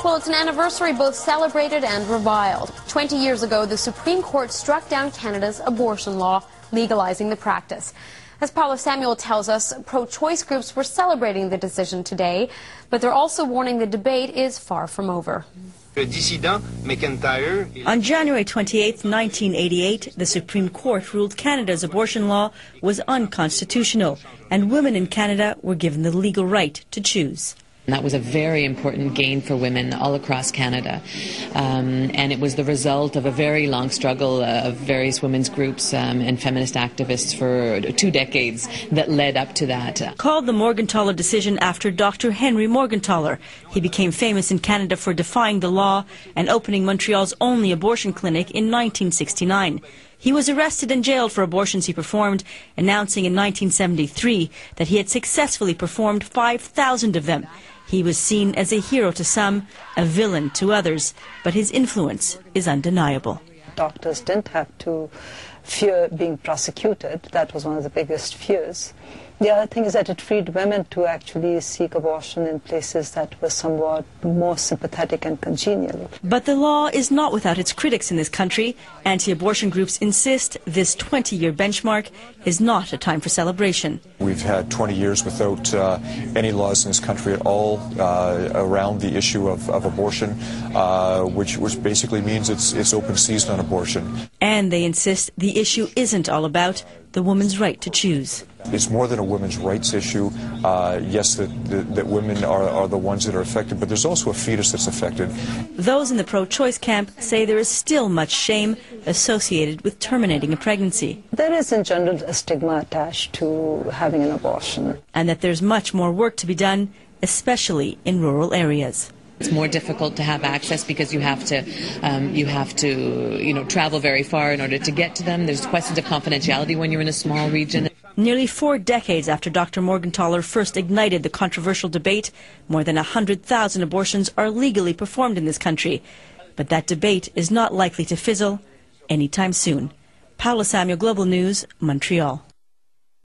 Well, it's an anniversary both celebrated and reviled. 20 years ago, the Supreme Court struck down Canada's abortion law, legalizing the practice. As Paula Samuel tells us, pro-choice groups were celebrating the decision today, but they're also warning the debate is far from over. On January 28, 1988, the Supreme Court ruled Canada's abortion law was unconstitutional, and women in Canada were given the legal right to choose. And that was a very important gain for women all across Canada. And it was the result of a very long struggle of various women's groups and feminist activists for 2 decades that led up to that. Called the Morgentaler decision after Dr. Henry Morgentaler. He became famous in Canada for defying the law and opening Montreal's only abortion clinic in 1969. He was arrested and jailed for abortions he performed, announcing in 1973 that he had successfully performed 5,000 of them. He was seen as a hero to some, a villain to others, but his influence is undeniable. Doctors didn't have to fear being prosecuted. That was one of the biggest fears. The other thing is that it freed women to actually seek abortion in places that were somewhat more sympathetic and congenial. But the law is not without its critics in this country. Anti-abortion groups insist this 20-year benchmark is not a time for celebration. We've had 20 years without any laws in this country at all around the issue of abortion, which basically means it's open season on abortion. And they insist the issue isn't all about the woman's right to choose. It's more than a women's rights issue. Yes, that women are the ones that are affected, but there's also a fetus that's affected. Those in the pro-choice camp say there is still much shame associated with terminating a pregnancy. There is in general a stigma attached to having an abortion. And that there's much more work to be done, especially in rural areas. It's more difficult to have access because you have to travel very far in order to get to them. There's questions of confidentiality when you're in a small region. Nearly 4 decades after Dr. Morgentaler first ignited the controversial debate, more than 100,000 abortions are legally performed in this country. But that debate is not likely to fizzle anytime soon. Paula Samuel, Global News, Montreal.